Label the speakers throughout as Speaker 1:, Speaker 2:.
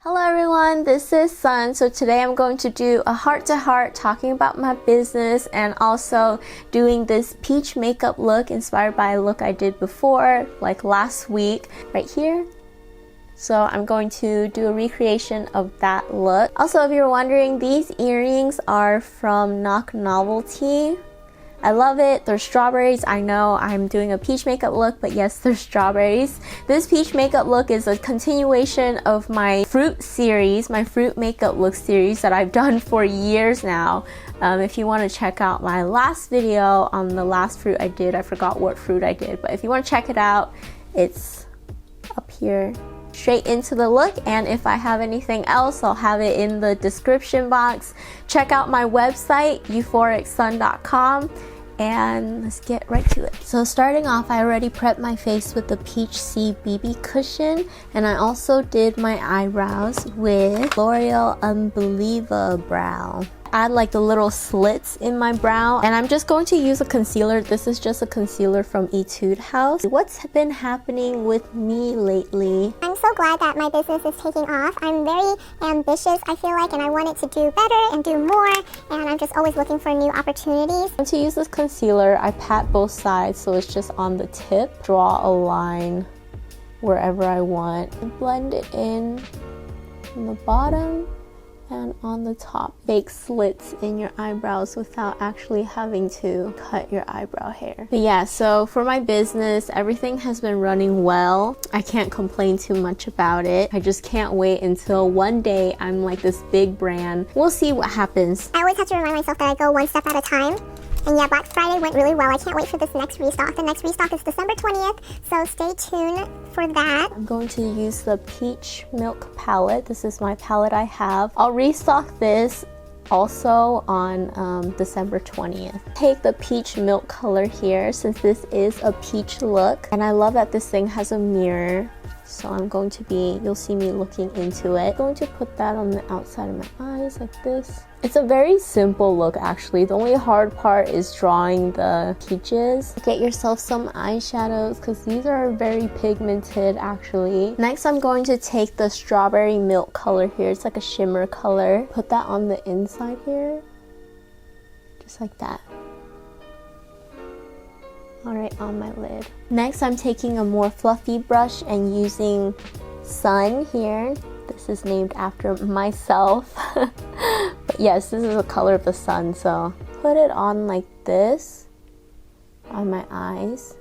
Speaker 1: Hello everyone, this is Sun. So today I'm going to do a heart-to-heart talking about my business and also doing this peach makeup look inspired by a look I did before, like last week, right here. So I'm going to do a recreation of that look. Also, if you're wondering, these earrings are from Knock Novelty. I love it. They're strawberries. I know I'm doing a peach makeup look, but yes, they're strawberries. This peach makeup look is a continuation of my fruit series, my fruit makeup look series that I've done for years now. If you want to check out my last video on the last fruit I did, I forgot what fruit I did, but if you want to check it out, it's up here. Straight into the look, and if I have anything else, I'll have it in the description box. Check out my website, EUPHORICSUN.com, and let's get right to it. So starting off, I already prepped my face with the Peach C BB cushion, and I also did my eyebrows with L'Oreal Unbeliever Brow. Add like the little slits in my brow, and I'm just going to use a concealer. This is just a concealer from Etude House. What's been happening with me lately?
Speaker 2: I'm so glad that my business is taking off. I'm very ambitious, I feel like, and I want it to do better and do more, and I'm just always looking for new opportunities.
Speaker 1: To use this concealer, I pat both sides so it's just on the tip. Draw a line wherever I want. Blend it in from the bottom and on the top. Fake slits in your eyebrows without actually having to cut your eyebrow hair. But yeah, so for my business, everything has been running well. I can't complain too much about it. I just can't wait until one day I'm like this big brand. We'll see what happens.
Speaker 2: I always have to remind myself that I go one step at a time. And yeah, Black Friday went really well. I can't wait for this next restock. The next restock is December 20th, so stay tuned for that.
Speaker 1: I'm going to use the Peach Milk palette. This is my palette I have. I'll restock this also on December 20th. Take the peach milk color here since this is a peach look. And I love that this thing has a mirror. So I'm going to be, you'll see me looking into it. I'm going to put that on the outside of my eyes like this. It's a very simple look actually. The only hard part is drawing the peaches. Get yourself some eyeshadows because these are very pigmented actually. Next I'm going to take the strawberry milk color here. It's like a shimmer color. Put that on the inside here. Just like that. Alright, on my lid. Next, I'm taking a more fluffy brush and using Sun here. This is named after myself. But yes, this is the color of the sun, so put it on like this on my eyes.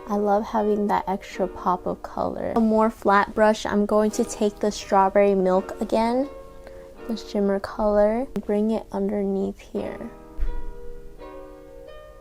Speaker 1: I love having that extra pop of color. A more flat brush, I'm going to take the strawberry milk again, the shimmer color, and bring it underneath here.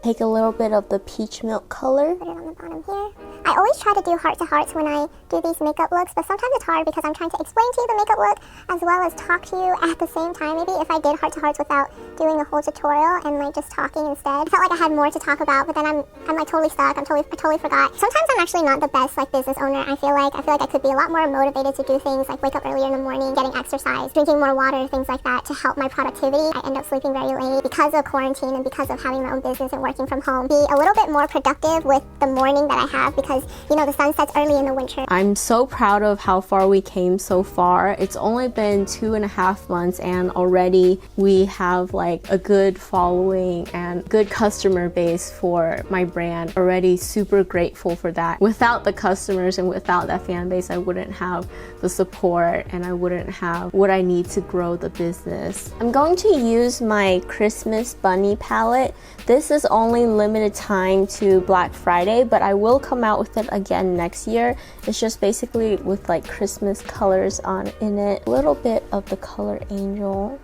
Speaker 1: Take a little bit of the peach milk color.
Speaker 2: Put it on the bottom here. I always try to do heart-to-hearts when I do these makeup looks, but sometimes it's hard because I'm trying to explain to you the makeup look as well as talk to you at the same time. Maybe if I did heart-to-hearts without doing a whole tutorial and like just talking instead. I felt like I had more to talk about, but then I'm like totally stuck. I totally forgot. Sometimes I'm actually not the best like business owner. I feel like I could be a lot more motivated to do things like wake up earlier in the morning, getting exercise, drinking more water, things like that to help my productivity. I end up sleeping very late because of quarantine and because of having my own business and working from home. Be a little bit more productive with the morning that I have because, you know, the sun sets early in the winter.
Speaker 1: I'm so proud of how far we came so far. It's only been 2.5 months and already we have like a good following and good customer base for my brand. Already super grateful for that. Without the customers and without that fan base, I wouldn't have the support and I wouldn't have what I need to grow the business. I'm going to use my Christmas Bunny palette. This is only limited time to Black Friday, but I will come out with it again next year. It's just basically with like Christmas colors in it. A little bit of the color Angel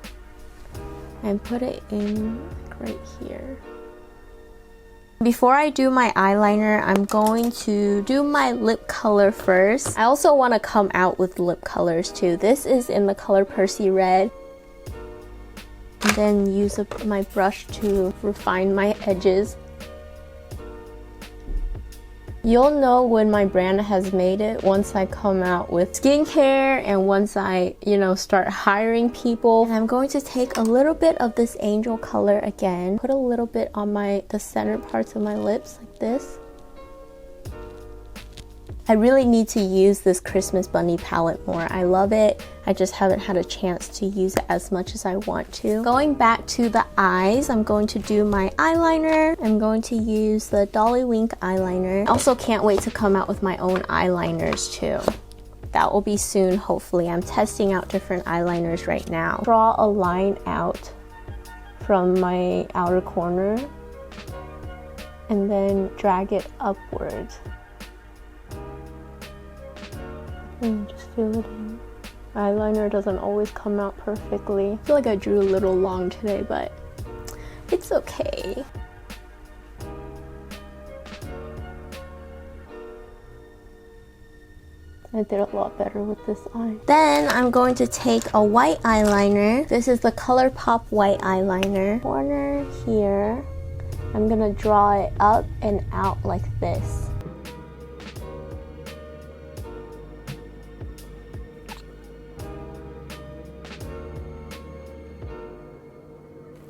Speaker 1: and put it in like right here. Before I do my eyeliner, I'm going to do my lip color first. I also want to come out with lip colors too. This is in the color Percy Red. And then use my brush to refine my edges. You'll know when my brand has made it once I come out with skincare and once I, start hiring people. And I'm going to take a little bit of this Angel color again, put a little bit on the center parts of my lips like this. I really need to use this Christmas bunny palette more. I love it. I just haven't had a chance to use it as much as I want to. Going back to the eyes, I'm going to do my eyeliner. I'm going to use the Dolly Wink eyeliner. I also can't wait to come out with my own eyeliners too. That will be soon, hopefully. I'm testing out different eyeliners right now. Draw a line out from my outer corner and then drag it upwards. And just fill it in. Eyeliner doesn't always come out perfectly. I feel like I drew a little long today, but it's okay. I did a lot better with this eye. Then I'm going to take a white eyeliner. This is the ColourPop white eyeliner. Corner here. I'm gonna draw it up and out like this.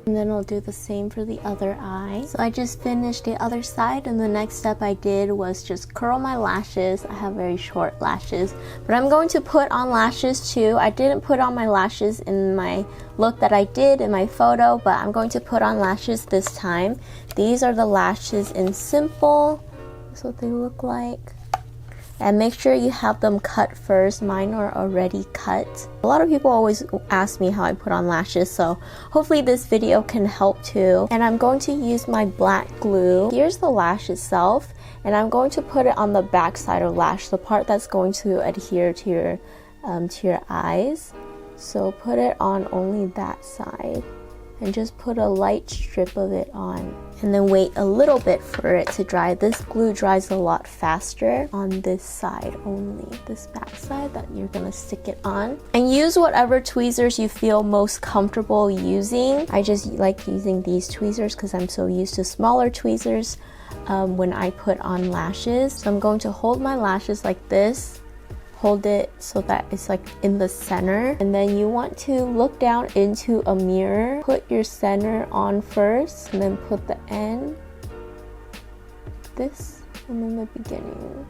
Speaker 1: And then I'll do the same for the other eye. So I just finished the other side, and the next step I did was just curl my lashes. I have very short lashes, but I'm going to put on lashes too. I didn't put on my lashes in my look that I did in my photo, but I'm going to put on lashes this time. These are the lashes in Simple. That's what they look like. And make sure you have them cut first. Mine are already cut. A lot of people always ask me how I put on lashes, so hopefully this video can help too. And I'm going to use my black glue. Here's the lash itself, and I'm going to put it on the back side of lash, the part that's going to adhere to your eyes. So put it on only that side, and just put a light strip of it on, and then wait a little bit for it to dry. This glue dries a lot faster on this side only, this back side that you're gonna stick it on. And use whatever tweezers you feel most comfortable using. I just like using these tweezers because I'm so used to smaller tweezers when I put on lashes. So I'm going to hold my lashes like this. Hold it so that it's like in the center, and then you want to look down into a mirror. Put your center on first, and then put the end, this, and then the beginning.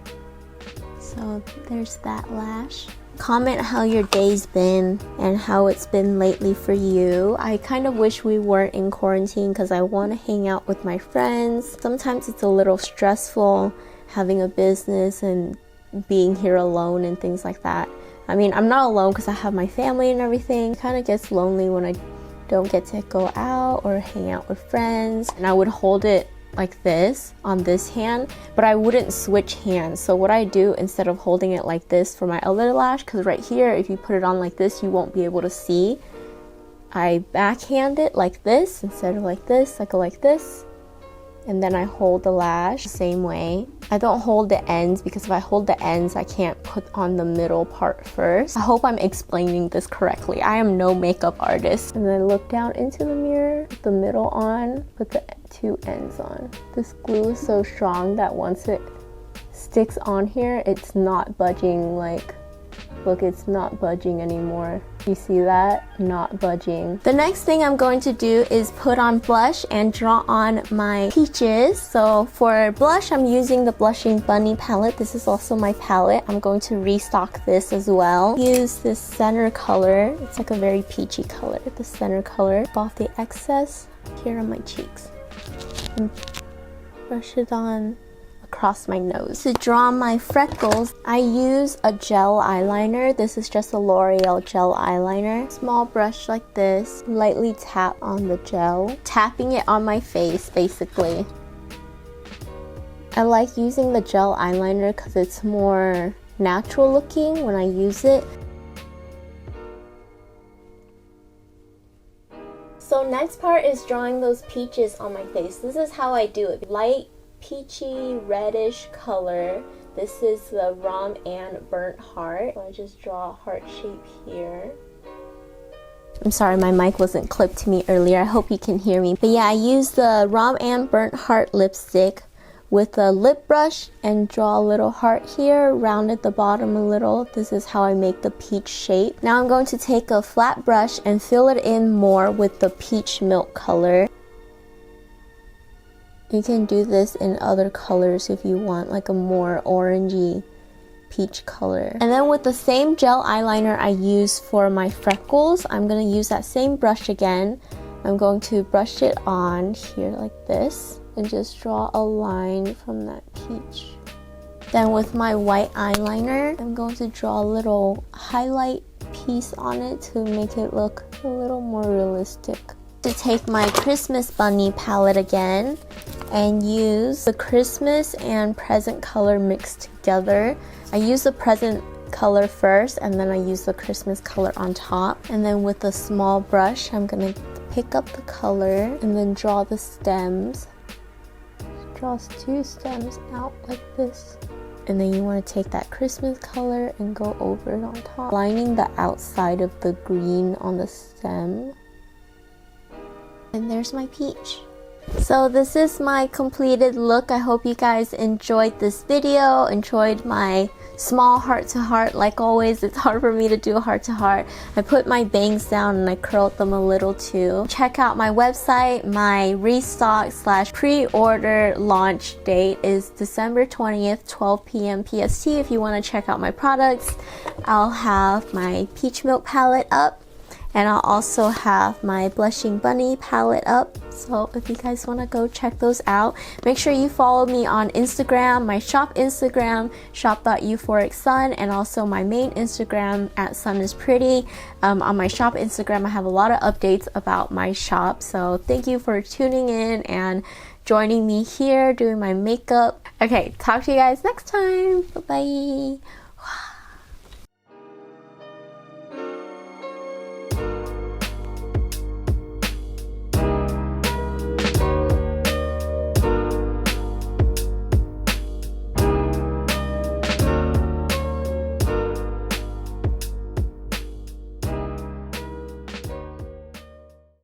Speaker 1: So there's that lash. Comment how your day's been and how it's been lately for you. I kind of wish we weren't in quarantine because I want to hang out with my friends. Sometimes it's a little stressful having a business and being here alone and things like that. I mean, I'm not alone because I have my family and everything. It kind of gets lonely when I don't get to go out or hang out with friends. And I would hold it like this on this hand, but I wouldn't switch hands. So what I do, instead of holding it like this for my other lash, because right here, if you put it on like this, you won't be able to see, I backhand it like this instead of like this. I go like this, and then I hold the lash the same way. I don't hold the ends because if I hold the ends, I can't put on the middle part first. I hope I'm explaining this correctly. I am no makeup artist. And then look down into the mirror, put the middle on, put the two ends on. This glue is so strong that once it sticks on here, it's not budging. Like, look, it's not budging anymore. You see that? Not budging. The next thing I'm going to do is put on blush and draw on my peaches. So for blush, I'm using the Blushing Bunny palette. This is also my palette. I'm going to restock this as well. Use this center color. It's like a very peachy color. The center color. Off the excess here on my cheeks. And brush it on across my nose. To draw my freckles, I use a gel eyeliner. This is just a L'Oreal gel eyeliner. Small brush like this, lightly tap on the gel, tapping it on my face basically. I like using the gel eyeliner because it's more natural looking when I use it. So next part is drawing those peaches on my face. This is how I do it. Light peachy reddish color. This is the Rom and Burnt Heart. So I just draw a heart shape here. I'm sorry, my mic wasn't clipped to me earlier. I hope you can hear me. But yeah, I use the Rom and Burnt Heart lipstick with a lip brush and draw a little heart here, round at the bottom a little. This is how I make the peach shape. Now I'm going to take a flat brush and fill it in more with the peach milk color. You can do this in other colors if you want, like a more orangey peach color. And then with the same gel eyeliner I use for my freckles, I'm going to use that same brush again. I'm going to brush it on here like this and just draw a line from that peach. Then with my white eyeliner, I'm going to draw a little highlight piece on it to make it look a little more realistic. To take my Christmas bunny palette again and use the Christmas and present color mixed together. I use the present color first and then I use the Christmas color on top. And then with a small brush, I'm gonna pick up the color and then draw the stems. Draw 2 stems out like this. And then you want to take that Christmas color and go over it on top, lining the outside of the green on the stem. And there's my peach. So this is my completed look. I hope you guys enjoyed this video, enjoyed my small heart-to-heart. Like always, it's hard for me to do a heart-to-heart. I put my bangs down and I curled them a little too. Check out my website. My restock / pre-order launch date is December 20th, 12 p.m. PST. If you want to check out my products, I'll have my peach milk palette up. And I'll also have my Blushing Bunny palette up. So if you guys want to go check those out, make sure you follow me on Instagram, my shop Instagram, shop.euphoricsun, and also my main Instagram at SUNISPRETTY. On my shop Instagram, I have a lot of updates about my shop. So thank you for tuning in and joining me here doing my makeup. Okay, talk to you guys next time. Bye-bye.